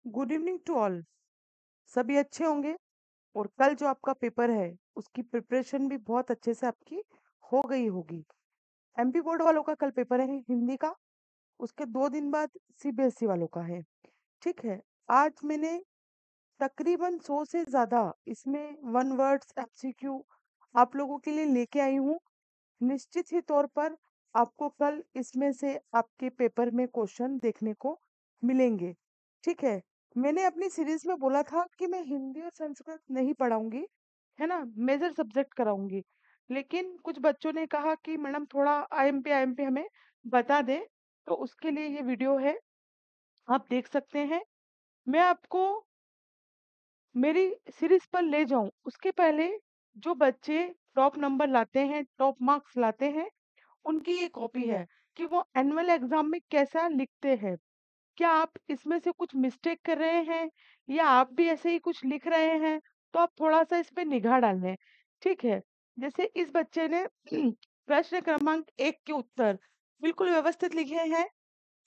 Good evening to all. सभी अच्छे होंगे। और कल जो आपका पेपर है उसकी प्रिपरेशन भी बहुत अच्छे से आपकी हो गई होगी। एमपी बोर्ड वालों का कल पेपर है हिंदी का। उसके 2 दिन बाद सीबीएसई वालों का है। ठीक है। आज मैंने तकरीबन 100 से ज्यादा इसमें वन वर्ड्स एमसीक्यू आप लोगों के लिए लेके आई हूँ। निश्चित ही तौर पर आपको कल इसमें से आपके पेपर में क्वेश्चन देखने को मिलेंगे। ठीक है। मैंने अपनी सीरीज में बोला था कि मैं हिंदी और संस्कृत नहीं पढ़ाऊंगी, है ना, मेजर सब्जेक्ट कराऊंगी। लेकिन कुछ बच्चों ने कहा कि मैडम थोड़ा आईएमपी आईएमपी हमें बता दें, तो उसके लिए ये वीडियो है, आप देख सकते हैं। मैं आपको मेरी सीरीज पर ले जाऊं उसके पहले जो बच्चे टॉप नंबर लाते हैं, टॉप मार्क्स लाते हैं, उनकी ये कॉपी है कि वो एनुअल एग्जाम में कैसा लिखते हैं। क्या आप इसमें से कुछ मिस्टेक कर रहे हैं या आप भी ऐसे ही कुछ लिख रहे हैं, तो आप थोड़ा सा इस पे निगाह डाल लें। ठीक है। जैसे इस बच्चे ने प्रश्न क्रमांक 1 के उत्तर बिल्कुल व्यवस्थित लिखे हैं।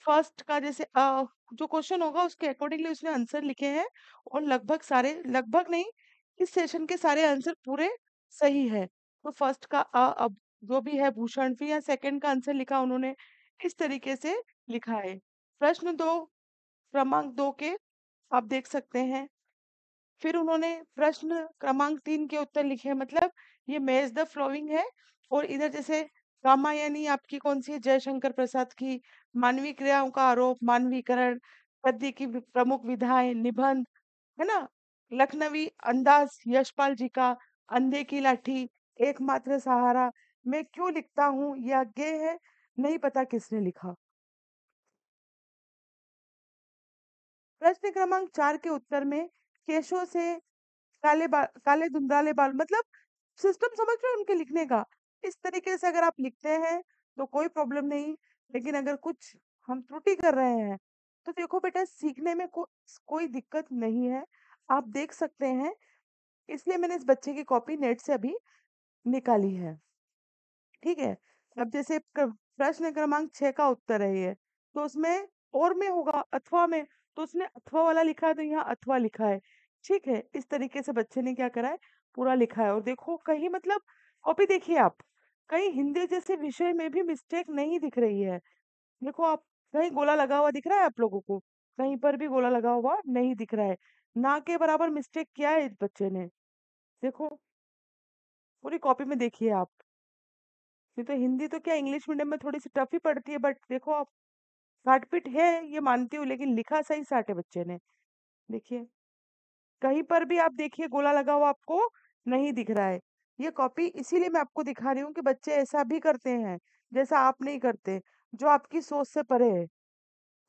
फर्स्ट का जैसे जो क्वेश्चन होगा उसके अकॉर्डिंगली उसने आंसर लिखे हैं। और लगभग सारे, लगभग नहीं, इस सेशन के सारे आंसर पूरे सही है। तो फर्स्ट का अब जो भी है भूषण, फिर या सेकंड का आंसर लिखा उन्होंने, इस तरीके से लिखा है। प्रश्न 2 क्रमांक 2 के आप देख सकते हैं। फिर उन्होंने प्रश्न क्रमांक 3 के उत्तर लिखे हैं, मतलब ये मैच द फ्लोइंग है। और इधर जैसे रामायणी आपकी कौन सी है, जयशंकर प्रसाद की। मानवीय क्रियाओं का आरोप, मानवीकरण, गद्य की प्रमुख विधाएं, निबंध, है ना, लखनवी अंदाज यशपाल जी का, अंधे की लाठी, एकमात्र सहारा, मैं क्यों लिखता हूँ, यह गे है, नहीं पता किसने लिखा। प्रश्न क्रमांक 4 के उत्तर में केशों से काले धुंधलाले बाल, मतलब सिस्टम समझ रहे हो उनके लिखने का। इस तरीके से अगर आप लिखते हैं तो कोई प्रॉब्लम नहीं। लेकिन अगर कुछ हम त्रुटि कर रहे हैं तो देखो बेटा, सीखने में कोई दिक्कत नहीं है, आप देख सकते हैं। इसलिए मैंने इस बच्चे की कॉपी नेट से अभी निकाली है। ठीक है। अब जैसे प्रश्न क्रमांक 6 का उत्तर है ये, तो उसमें और में होगा अथवा में, तो उसने अथवा वाला लिखा है तो यहाँ अथवा लिखा है। ठीक है। इस तरीके से बच्चे ने क्या करा है, पूरा लिखा है। और देखो कहीं, मतलब कॉपी देखिए आप, कहीं हिंदी जैसे विषय में भी मिस्टेक नहीं दिख रही है। देखो आप, कहीं गोला लगा हुआ दिख रहा है आप लोगों को, कहीं पर भी गोला लगा हुआ नहीं दिख रहा है। ना के बराबर मिस्टेक किया है इस बच्चे ने। देखो पूरी कॉपी में देखिए आप। नहीं तो हिंदी तो क्या, इंग्लिश मीडियम में थोड़ी सी टफ ही पड़ती है, बट देखो आप, काटपीट है ये मानती हूँ, लेकिन लिखा सही साट है बच्चे ने। देखिए कहीं पर भी आप देखिए गोला लगा हुआ आपको नहीं दिख रहा है। ये कॉपी इसीलिए मैं आपको दिखा रही हूँ कि बच्चे ऐसा भी करते हैं जैसा आप नहीं करते, जो आपकी सोच से परे है।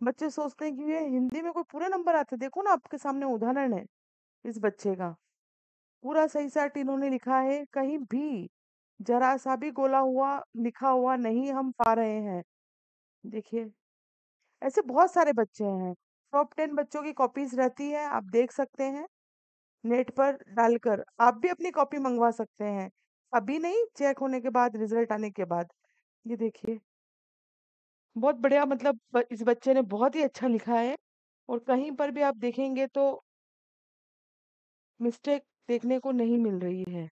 बच्चे सोचते हैं कि ये हिंदी में कोई पूरे नंबर आते, देखो ना आपके सामने उदाहरण है इस बच्चे का। पूरा सही साट इन्होंने लिखा है, कहीं भी जरा सा भी गोला हुआ लिखा हुआ नहीं हम पा रहे हैं। देखिए ऐसे बहुत सारे बच्चे हैं। टॉप 10 बच्चों की कॉपीज रहती है, आप देख सकते हैं नेट पर डालकर। आप भी अपनी कॉपी मंगवा सकते हैं, अभी नहीं, चेक होने के बाद, रिजल्ट आने के बाद। ये देखिए बहुत बढ़िया, मतलब इस बच्चे ने बहुत ही अच्छा लिखा है। और कहीं पर भी आप देखेंगे तो मिस्टेक देखने को नहीं मिल रही है।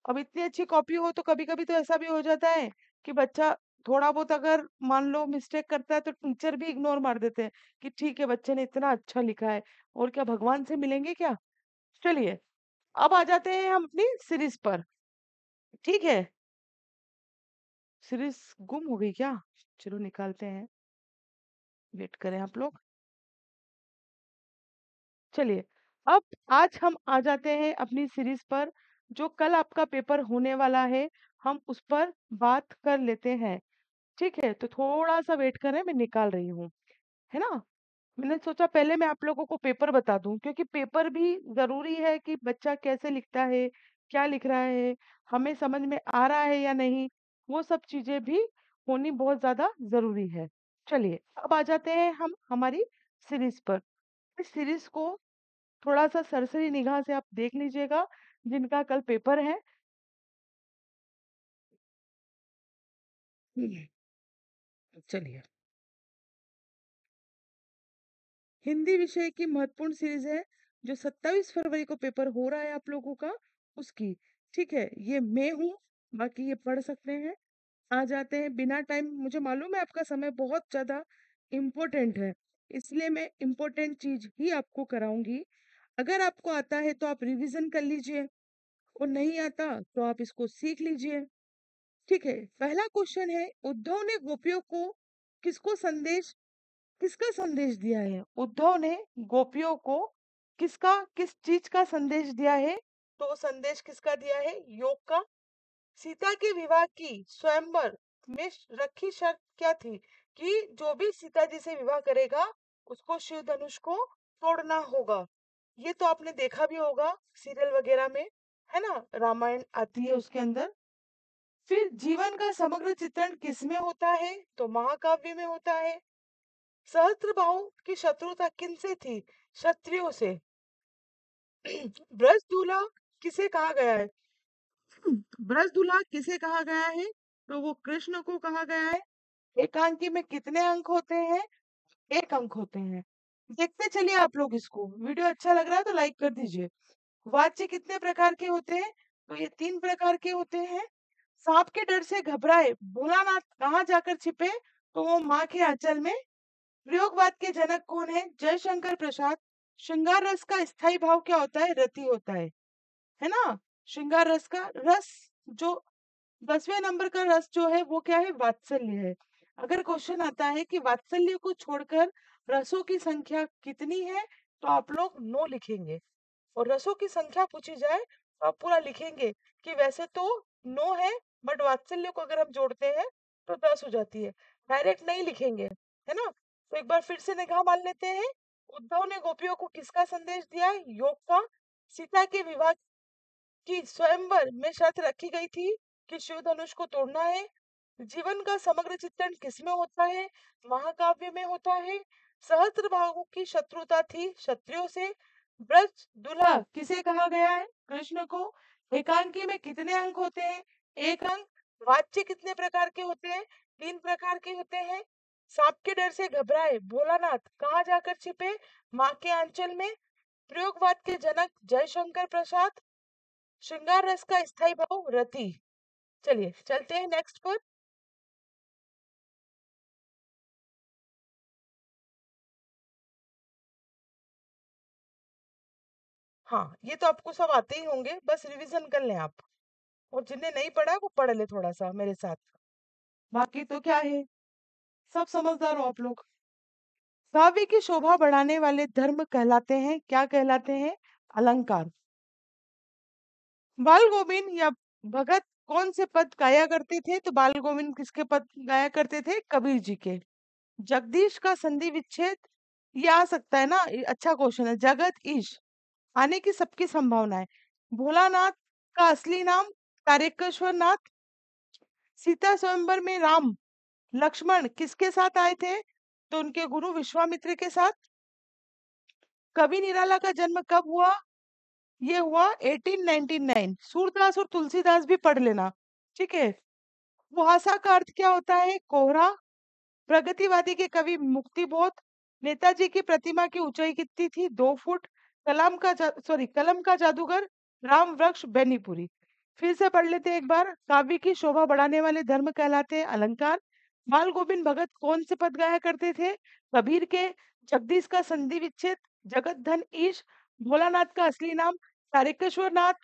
अब इतनी अच्छी कॉपी हो तो कभी कभी तो ऐसा भी हो जाता है कि बच्चा थोड़ा बहुत अगर मान लो मिस्टेक करता है तो टीचर भी इग्नोर मार देते हैं कि ठीक है बच्चे ने इतना अच्छा लिखा है, और क्या भगवान से मिलेंगे क्या। चलिए अब आ जाते हैं हम अपनी सीरीज पर। ठीक है। सीरीज गुम हो गई क्या, चलो निकालते हैं, वेट करें आप लोग। चलिए अब आज हम आ जाते हैं अपनी सीरीज पर। जो कल आपका पेपर होने वाला है हम उस पर बात कर लेते हैं। ठीक है, तो थोड़ा सा वेट करें, मैं निकाल रही हूँ, है ना। मैंने सोचा पहले मैं आप लोगों को पेपर बता दूं, क्योंकि पेपर भी जरूरी है कि बच्चा कैसे लिखता है, क्या लिख रहा है, हमें समझ में आ रहा है या नहीं, वो सब चीजें भी होनी बहुत ज्यादा जरूरी है। चलिए अब आ जाते हैं हम हमारी सीरीज पर। इस सीरीज को थोड़ा सा सरसरी निगाह से आप देख लीजिएगा, जिनका कल पेपर है। चलिए, हिंदी विषय की महत्वपूर्ण सीरीज है जो 27 फरवरी को पेपर हो रहा है आप लोगों का, उसकी। ठीक है, ये मैं हूँ, बाकी ये पढ़ सकते हैं। आ जाते हैं बिना टाइम, मुझे मालूम है आपका समय बहुत ज्यादा इम्पोर्टेंट है, इसलिए मैं इम्पोर्टेंट चीज ही आपको कराऊंगी। अगर आपको आता है तो आप रिवीजन कर लीजिए, और नहीं आता तो आप इसको सीख लीजिए। ठीक है, पहला क्वेश्चन है, उद्धव ने गोपियों को किसको संदेश किसका संदेश दिया है? उद्धव ने गोपियों को किस चीज का संदेश दिया है? तो वो संदेश किसका दिया है? योग का। सीता के विवाह की स्वयंवर में रखी शर्त क्या थी? कि जो भी सीता जी से विवाह करेगा उसको शिव धनुष को तोड़ना होगा। ये तो आपने देखा भी होगा सीरियल वगैरह में, है ना, रामायण आती है उसके अंदर। फिर जीवन का समग्र चित्रण किसमें होता है? तो महाकाव्य में होता है। सहस्त्रबाहु की शत्रुता किनसे थी? क्षत्रियों से। ब्रज दूल्हा किसे कहा गया है? ब्रज दूल्हा किसे कहा गया है? तो वो कृष्ण को कहा गया है। एकांकी में कितने अंक होते हैं? 1 अंक होते हैं। देखते चलिए आप लोग इसको। वीडियो अच्छा लग रहा है तो लाइक कर दीजिए। वाच्य कितने प्रकार के होते हैं? तो ये 3 प्रकार के होते हैं। सांप के डर से घबराए भोलानाथ कहाँ जाकर छिपे? तो वो माँ के आंचल में। प्रयोगवाद के जनक कौन है? जयशंकर प्रसाद। श्रृंगार रस का स्थायी भाव क्या होता है? रति होता है ना। श्रृंगार रस का रस जो 10वें नंबर का रस जो है वो क्या है? वात्सल्य है। अगर क्वेश्चन आता है कि वात्सल्य को छोड़कर रसों की संख्या कितनी है, तो आप लोग 9 लिखेंगे। और रसों की संख्या पूछी जाए तो आप पूरा लिखेंगे कि वैसे तो 9 है, बट वात्सल्य को अगर हम जोड़ते हैं तो 10 हो जाती है। डायरेक्ट नहीं लिखेंगे, है ना। तो एक बार फिर से निगाह मान लेते हैं। उद्धव ने गोपियों को किसका संदेश दिया है? योग का। सीता के विवाह की स्वयंवर में शर्त रखी गई थी कि शिव धनुष को तोड़ना है। जीवन का समग्र चित्रण किसमें होता है? महाकाव्य में होता है। सहस्त्रबाहु की शत्रुता थी क्षत्रियों से। ब्रज दूल्हा किसे कहा गया है? कृष्ण को। एकांकी में कितने अंक होते हैं? 1 अंक। वाच्य कितने प्रकार के होते हैं? 3 प्रकार के होते हैं। सांप के डर से घबराए भोलानाथ कहाँ जाकर छिपे? माँ के आंचल में। प्रयोगवाद के जनक जयशंकर प्रसाद। श्रृंगार रस का स्थायी भाव रति। चलिए चलते हैं नेक्स्ट पर। हाँ, ये तो आपको सब आते ही होंगे, बस रिवीजन कर लें आप। और जिन्हें नहीं पढ़ा है वो पढ़ ले थोड़ा सा मेरे साथ। बाकी तो क्या है, सब समझदार हो आप लोग। काव्य की शोभा बढ़ाने वाले धर्म कहलाते हैं, क्या कहलाते हैं? अलंकार। बाल गोविंद या भगत कौन से पद गाया करते थे? तो बाल गोविंद किसके पद गाया करते थे? कबीर जी के। जगदीश का संधि विच्छेद, ये आ सकता है ना, ये अच्छा क्वेश्चन है। जगत ईश आने की सबकी संभावना है। भोलानाथ का असली नाम तारकेश्वर नाथ। सीता स्वयंवर में राम लक्ष्मण किसके साथ आए थे? तो उनके गुरु विश्वामित्र के साथ। कवि निराला का जन्म कब हुआ? ये हुआ 1899। सूरदास और तुलसीदास भी पढ़ लेना, ठीक है। कुहासा का अर्थ क्या होता है? कोहरा। प्रगतिवादी के कवि मुक्तिबोध। नेताजी की प्रतिमा की ऊंचाई कितनी थी? 2 फुट। कलम का जादूगर राम वृक्ष बेनीपुरी। फिर से पढ़ लेते हैं एक बार। काव्य की शोभा बढ़ाने वाले धर्म कहलाते हैं अलंकार। बाल गोविंद भगत कौन से पद गाया करते थे? कबीर के। जगदीश का संधि विच्छेद, जगत धन ईश। भोलानाथ का असली नाम तारकेश्वर नाथ।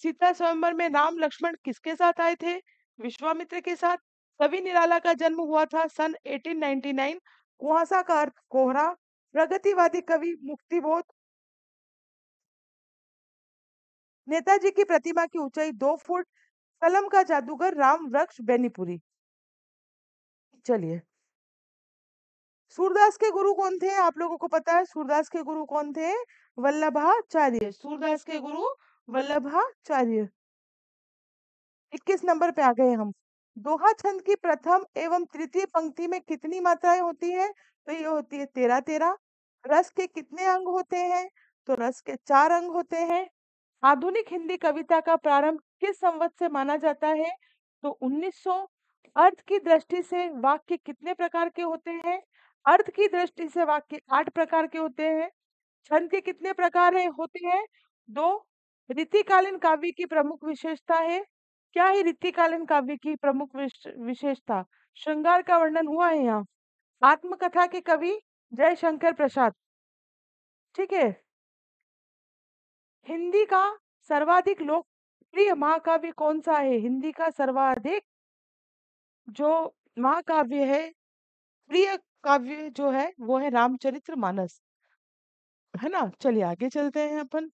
सीता स्वयंवर में राम लक्ष्मण किसके साथ आए थे? विश्वामित्र के साथ। कवि निराला का जन्म हुआ था सन 1899। कुहासा का अर्थ कोहरा। प्रगतिवादी कवि मुक्तिबोध। नेताजी की प्रतिमा की ऊंचाई 2 फुट। कलम का जादूगर राम वृक्ष बेनीपुरी। चलिए, सूरदास के गुरु कौन थे? आप लोगों को पता है सूरदास के गुरु कौन थे? वल्लभाचार्य। सूरदास के गुरु वल्लभाचार्य। 21 नंबर पे आ गए हम। दोहा छंद की प्रथम एवं तृतीय पंक्ति में कितनी मात्राएं होती है? तो ये होती है 13-13। रस के कितने अंग होते हैं? तो रस के 4 अंग होते हैं। आधुनिक हिंदी कविता का प्रारंभ किस संवत से माना जाता है? तो 1900। अर्थ की दृष्टि से वाक्य कितने प्रकार के होते हैं? अर्थ की दृष्टि से वाक्य 8 प्रकार के होते हैं। छंद के कितने प्रकार होते हैं? 2। रीतिकालीन काव्य की प्रमुख विशेषता है। क्या है रीतिकालीन काव्य की प्रमुख विशेषता? श्रृंगार का वर्णन हुआ है यहाँ। आत्मकथा के कवि जयशंकर प्रसाद। ठीक है। हिंदी का सर्वाधिक लोकप्रिय महाकाव्य कौन सा है? हिंदी का सर्वाधिक जो महाकाव्य है, प्रिय काव्य जो है वो है रामचरितमानस, है ना। चलिए आगे चलते हैं अपन।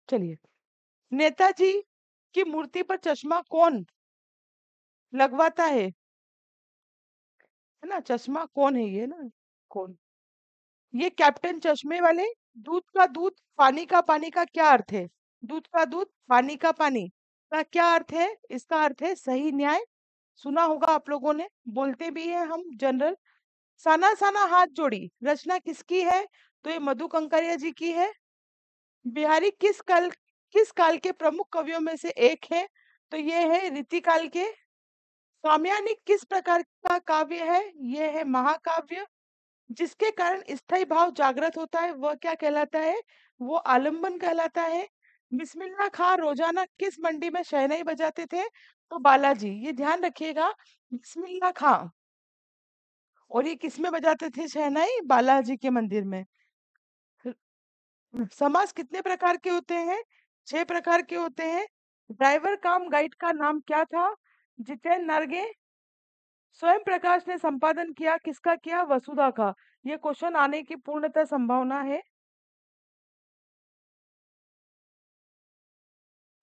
चलिए, नेताजी की मूर्ति पर चश्मा कौन लगवाता है ना। चश्मा कौन है ये ना, कौन? ये कैप्टन चश्मे वाले। दूध का दूध पानी का पानी का क्या अर्थ है? दूध का दूध पानी का पानी का क्या अर्थ है? इसका अर्थ है सही न्याय। सुना होगा आप लोगों ने, बोलते भी है हम जनरल। साना साना हाथ जोड़ी रचना किसकी है? तो ये मधु कंकरिया जी की है। बिहारी किस काल के प्रमुख कवियों में से एक है? तो ये है रीतिकाल के। काम्यानी किस प्रकार का काव्य है? ये है महाकाव्य। जिसके कारण स्थायी भाव जागृत होता है वह क्या कहलाता है? वो आलंबन कहलाता है। बिस्मिल्लाह खां रोजाना किस मंडी में शहनाई बजाते थे? तो बालाजी। ये ध्यान रखिएगा, बिस्मिल्लाह खां। और ये किस में बजाते थे शहनाई? बालाजी के मंदिर में। समास कितने प्रकार के होते हैं? 6 प्रकार के होते हैं। ड्राइवर काम गाइड का नाम क्या था? जितेन नरगे। स्वयं प्रकाश ने संपादन किया किसका किया? वसुधा का। ये क्वेश्चन आने की पूर्णतः संभावना है।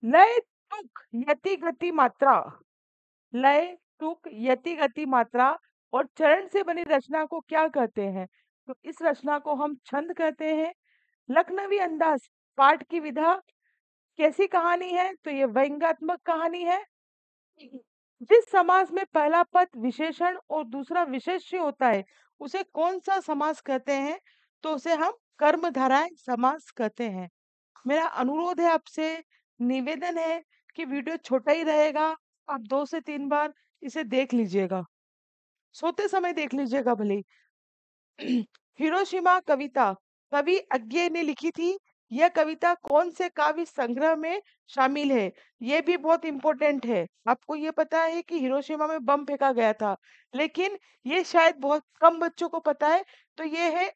लय तुक यति गति मात्रा। लय तुक यति गति मात्रा और चरण से बनी रचना को क्या कहते हैं? तो इस रचना को हम छंद कहते हैं। लखनवी अंदाज पाठ की विधा कैसी कहानी है? तो ये व्यंग्यात्मक कहानी है। जिस समास में पहला पद विशेषण और दूसरा विशेष्य होता है उसे कौन सा समास कहते हैं? तो उसे हम कर्मधारय समास कहते हैं। मेरा अनुरोध है आपसे, निवेदन है कि वीडियो छोटा ही रहेगा। आप 2 से 3 बार इसे देख लीजिएगा, सोते समय देख लीजिएगा भले ही। हिरोशिमा कविता कवि अज्ञे ने लिखी थी। यह कविता कौन से काव्य संग्रह में शामिल है? यह भी बहुत इंपॉर्टेंट है। आपको ये पता है कि हिरोशिमा में बम फेंका गया था, लेकिन ये शायद बहुत कम बच्चों को पता है। तो ये है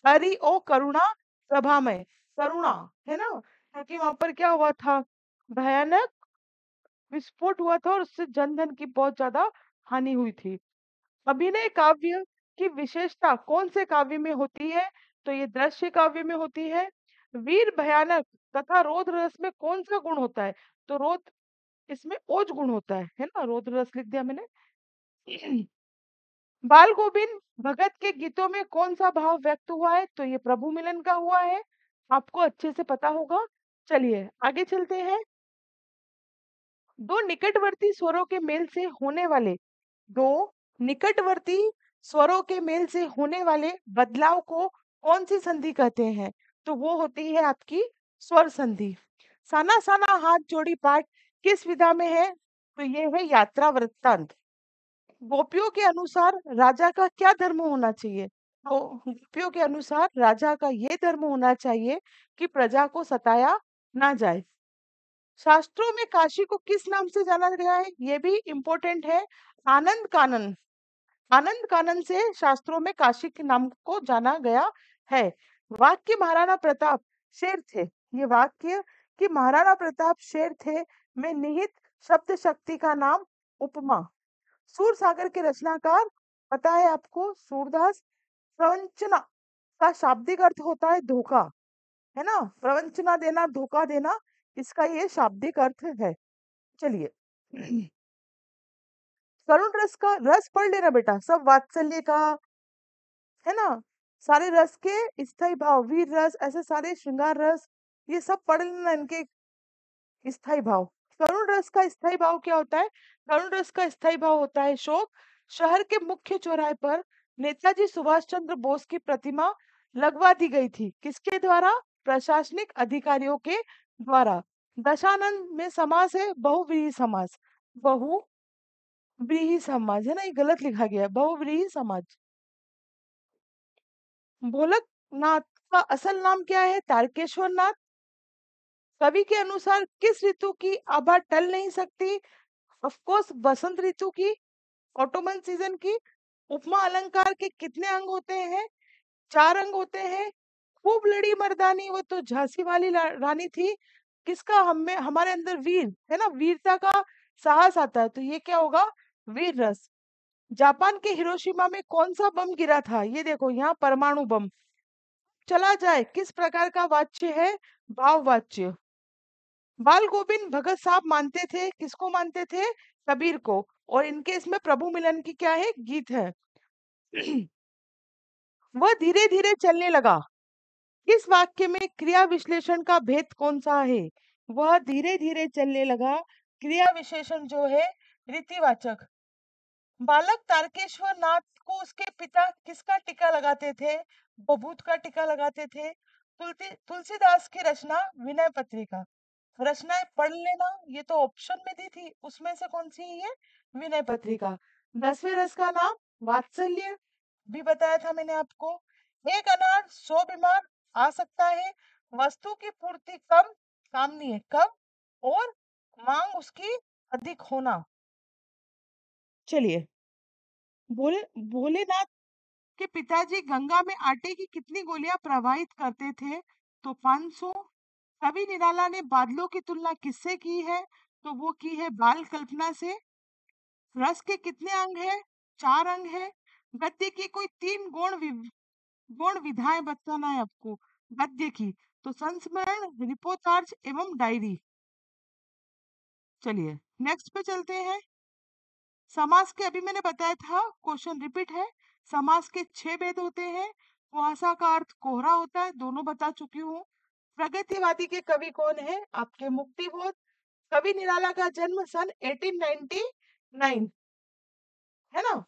हरि ओ करुणा प्रभामय। करुणा, है ना, क्योंकि वहां पर क्या हुआ था? भयानक विस्फोट हुआ था और उससे जनधन की बहुत ज्यादा हानि हुई थी। अभिनय काव्य की विशेषता कौन से काव्य में होती है? तो ये दृश्य काव्य में होती है। वीर भयानक तथा रौद्र रस में कौन सा गुण होता है? तो रौद्र इसमें ओज गुण होता है ना। रौद्र रस लिख दिया मैंने। बाल गोविंद भगत के गीतों में कौन सा भाव व्यक्त हुआ है? तो ये प्रभु मिलन का हुआ है। आपको अच्छे से पता होगा। चलिए आगे चलते हैं। दो निकटवर्ती स्वरों के मेल से होने वाले दो निकटवर्ती स्वरों के मेल से होने वाले बदलाव को कौन सी संधि कहते हैं? तो वो होती है आपकी स्वर संधि। साना साना हाथ जोड़ी पाठ किस विधा में है? तो ये है यात्रा वृत्तांत। गोपियों के अनुसार राजा का क्या धर्म होना चाहिए? तो गोपियों के अनुसार राजा का ये धर्म होना चाहिए कि प्रजा को सताया ना जाए। शास्त्रों में काशी को किस नाम से जाना गया है? ये भी इंपॉर्टेंट है। आनंद कानन। आनंद कानन से शास्त्रों में काशी के नाम को जाना गया है। वाक्य महाराणा प्रताप शेर थे। ये वाक्य कि महाराणा प्रताप शेर थे में निहित शब्द शक्ति का नाम उपमा। सूर सागर के रचनाकार पता है आपको? सूरदास। प्रवंचना का शाब्दिक अर्थ होता है धोखा, है ना। प्रवंचना देना, धोखा देना, इसका ये शाब्दिक अर्थ है। चलिए, करुण रस का रस पढ़ लेना बेटा, सब वात्सल्य का, है ना। सारे रस के स्थायी भाव, वीर रस, ऐसे सारे श्रृंगार रस, ये सब पढ़ लेना, इनके स्थायी भाव। करुण रस का स्थायी भाव क्या होता है? करुण रस का स्थायी भाव होता है शोक। शहर के मुख्य चौराहे पर नेताजी सुभाष चंद्र बोस की प्रतिमा लगवा दी गई थी। किसके द्वारा? प्रशासनिक अधिकारियों के द्वारा। दशानंद में समास है बहुव्रीहि समास। बहु व्रीहि समाज है ना, ये गलत लिखा गया है, बहुव्रीहि समाज। भोलकनाथ का असल नाम क्या है? तारकेश्वर नाथ। कवि के अनुसार किस ऋतु की आभा टल नहीं सकती? ऑफ कोर्स बसंत ऋतु की, ऑटोमन सीजन की। उपमा अलंकार के कितने अंग होते हैं? 4 अंग होते हैं। खूब लड़ी मर्दानी, वो तो झांसी वाली रानी थी। किसका हमें हमारे अंदर वीर है ना, वीरता का साहस आता है, तो ये क्या होगा? वीर रस। जापान के हिरोशिमा में कौन सा बम गिरा था? ये देखो यहाँ परमाणु बम। चला जाए किस प्रकार का वाच्य है? भाव वाच्य। बाल गोविंद भगत साहब मानते थे, किसको मानते थे? कबीर को। और इनके इसमें प्रभु मिलन की क्या है? गीत है। वह धीरे धीरे चलने लगा, इस वाक्य में क्रिया विश्लेषण का भेद कौन सा है? वह धीरे धीरे चलने लगा, क्रिया विशेषण जो है रीतिवाचक। बालक तारकेश्वर नाथ को उसके पिता किसका टीका लगाते थे? बभूत का टीका लगाते थे। तुलसीदास की रचना विनय पत्रिका। रचनाएं पढ़ लेना, ये तो ऑप्शन में दी थी, उसमें से कौन सी है ये? विनय पत्रिका। 10वें रस का नाम वात्सल्य, भी बताया था मैंने आपको। एक अनार 100 बीमार आ सकता है। वस्तु की पूर्ति कम, कामनी है कब, और मांग उसकी अधिक होना। चलिए, भोले भोलेनाथ के पिताजी गंगा में आटे की कितनी गोलियां प्रवाहित करते थे? तो 500। कवि निराला ने बादलों की तुलना किससे की है? तो वो की है बाल कल्पना से। रस के कितने अंग हैं? 4 अंग हैं। गद्य की कोई 3 गौण विधाएं बताना है आपको। गद्य की, तो संस्मरण, रिपोर्टाज एवं डायरी। चलिए नेक्स्ट पे चलते हैं। समास के अभी मैंने बताया था, क्वेश्चन रिपीट है। समास के 6 भेद होते हैं। कुहासा का अर्थ कोहरा होता है, दोनों बता चुकी हूँ। प्रगतिवादी के कवि कौन है? आपके मुक्तिबोध। कवि निराला का जन्म सन 1899 है ना।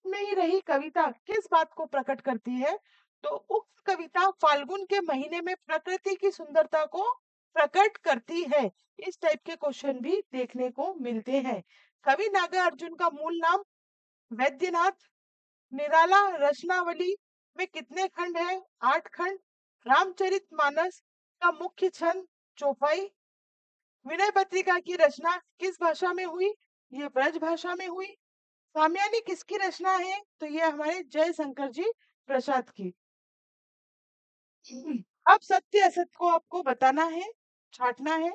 में ही रही कविता किस बात को प्रकट करती है? तो उक्त कविता फाल्गुन के महीने में प्रकृति की सुंदरता को प्रकट करती है। इस टाइप के क्वेश्चन भी देखने को मिलते हैं। कवि नागार्जुन का मूल नाम वैद्यनाथ। निराला रचनावली में कितने खंड है? 8 खंड। रामचरितमानस का मुख्य छंद चौपाई। विनय पत्रिका की रचना किस भाषा में हुई? ये ब्रज भाषा में हुई। कामयानी किसकी रचना है? तो ये हमारे जयशंकर जी प्रसाद की। अब सत्य असत्य को आपको बताना है, छांटना है।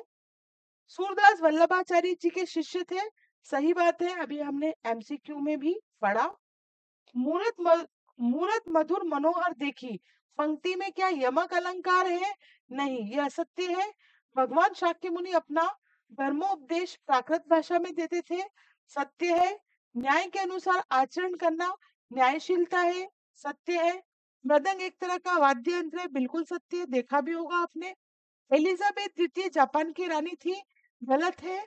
सूरदास वल्लभाचार्य जी के शिष्य थे, सही बात है, अभी हमने एमसीक्यू में भी पढ़ा। मूरत मधुर मनोहर देखी, पंक्ति में क्या यमक अलंकार है? नहीं, यह असत्य है। भगवान शाक्य मुनि अपना धर्मोपदेश प्राकृत भाषा में देते थे, सत्य है। न्याय के अनुसार आचरण करना न्यायशीलता है, सत्य है। मृदंग एक तरह का वाद्य यंत्र है, बिल्कुल सत्य है, देखा भी होगा आपने। एलिजाबेथ द्वितीय जापान की रानी थी, गलत है।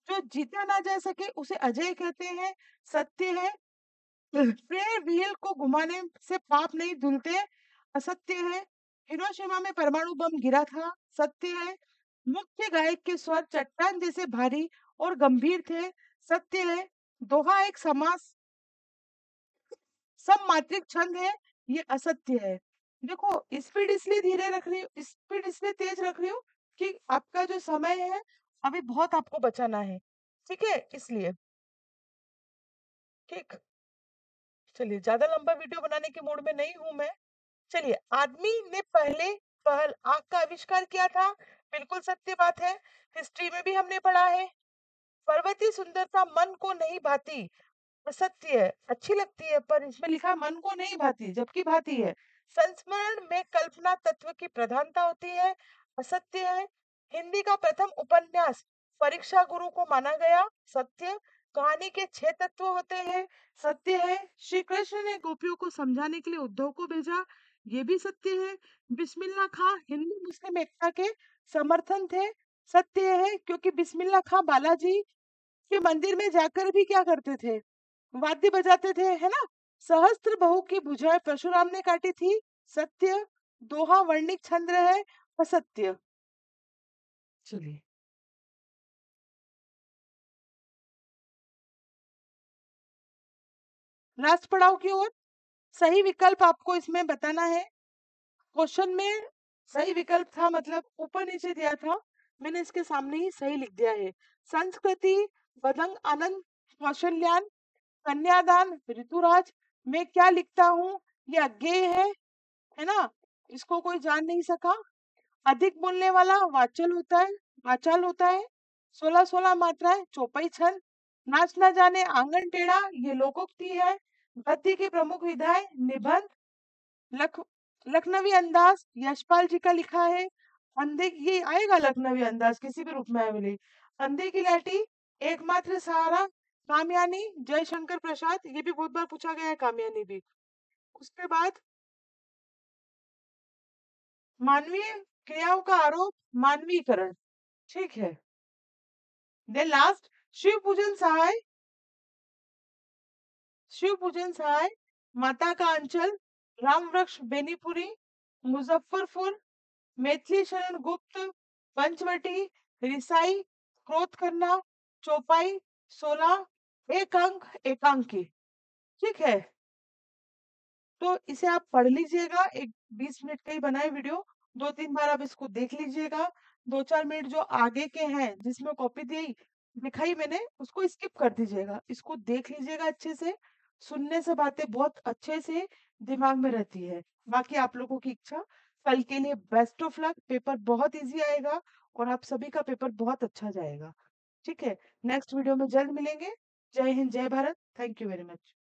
जो जीता ना जा सके उसे अजय कहते हैं, सत्य है। स्प्रे व्हील को घुमाने से पाप नहीं धुलते, असत्य है। हिरोशिमा में परमाणु बम गिरा था, सत्य है। मुख्य गायक के स्वर चट्टान जैसे भारी और गंभीर थे, सत्य है। दोहा एक समास सब मात्रिक छंद है, ये असत्य है। देखो स्पीड इसलिए धीरे रख रही हूँ, स्पीड इसलिए तेज रख रही हूँ कि आपका जो समय है अभी बहुत आपको बचाना है, ठीक है, इसलिए। ठीक, चलिए ज्यादा लंबा वीडियो बनाने के मूड में नहीं हूं मैं। चलिए, आदमी ने पहल आग का आविष्कार किया था, बिल्कुल सत्य बात है। हिस्ट्री में भी हमने पढ़ा है। पर्वतीय सुंदरता मन को नहीं भाती, असत्य है। अच्छी लगती है पर इसमें लिखा मन को नहीं भाती, जबकि भाती है। संस्मरण में कल्पना तत्व की प्रधानता होती है, असत्य है। हिंदी का प्रथम उपन्यास परीक्षा गुरु को माना गया, सत्य। कहानी के 6 तत्व होते हैं, सत्य है। श्री कृष्ण ने गोपियों को समझाने के लिए उद्धव को भेजा, ये भी सत्य है। बिस्मिल्लाह खां हिंदू मुस्लिम एकता के समर्थन थे, सत्य है, क्योंकि बिस्मिल्लाह खां बालाजी के मंदिर में जाकर भी क्या करते थे? वाद्य बजाते थे, है ना। सहस्त्र बहू की भुजाएं परशुराम ने काटी थी, सत्य। दोहा वर्णिक छंद है, असत्य। चलिए। लास्ट पड़ाव की ओर। सही विकल्प आपको इसमें बताना है। क्वेश्चन में सही विकल्प था, मतलब ऊपर नीचे दिया था, मैंने इसके सामने ही सही लिख दिया है। संस्कृति, बदंग आनंद, कौशल्यान, कन्यादान, ऋतुराज। मैं क्या लिखता हूँ, ये अज्ञेय है ना, इसको कोई जान नहीं सका। अधिक बोलने वाला वाचल होता है, वाचाल होता है। 16-16 मात्राएं, चौपाई छंद। नाच न जाने आंगन टेढ़ा, ये लोकोक्ति है। गद्य की प्रमुख विधाएं, निबंध। लख लखनवी अंदाज, यशपाल जी का लिखा है। अंधे ये आएगा लखनवी अंदाज किसी भी रूप में आए। अंधे की लाठी, एकमात्र सहारा, कामयानी, जयशंकर प्रसाद, ये भी बहुत बार पूछा गया है, कामयानी भी। उसके बाद मानवीय क्रियाओं का आरोप, मानवीकरण, ठीक है। देन लास्ट, शिव पूजन सहाय, शिव पूजन सहाय, माता का अंचल, राम वृक्ष बेनीपुरी, मुजफ्फरपुर, मैथिली शरण गुप्त, पंचवटी, रिसाई, क्रोध करना, चौपाई, 16, एक अंक एकांकी, ठीक है। तो इसे आप पढ़ लीजिएगा, एक 20 मिनट का ही बनाए वीडियो, 2-3 बार आप इसको देख लीजिएगा। 2-4 मिनट जो आगे के हैं जिसमें कॉपी दी दिखाई मैंने, उसको स्किप कर दीजिएगा, इसको देख लीजिएगा अच्छे से। सुनने से बातें बहुत अच्छे से दिमाग में रहती है। बाकी आप लोगों की इच्छा। कल के लिए बेस्ट ऑफ लक, पेपर बहुत इजी आएगा और आप सभी का पेपर बहुत अच्छा जाएगा, ठीक है। नेक्स्ट वीडियो में जल्द मिलेंगे। जय हिंद, जय Bharat, thank you very much.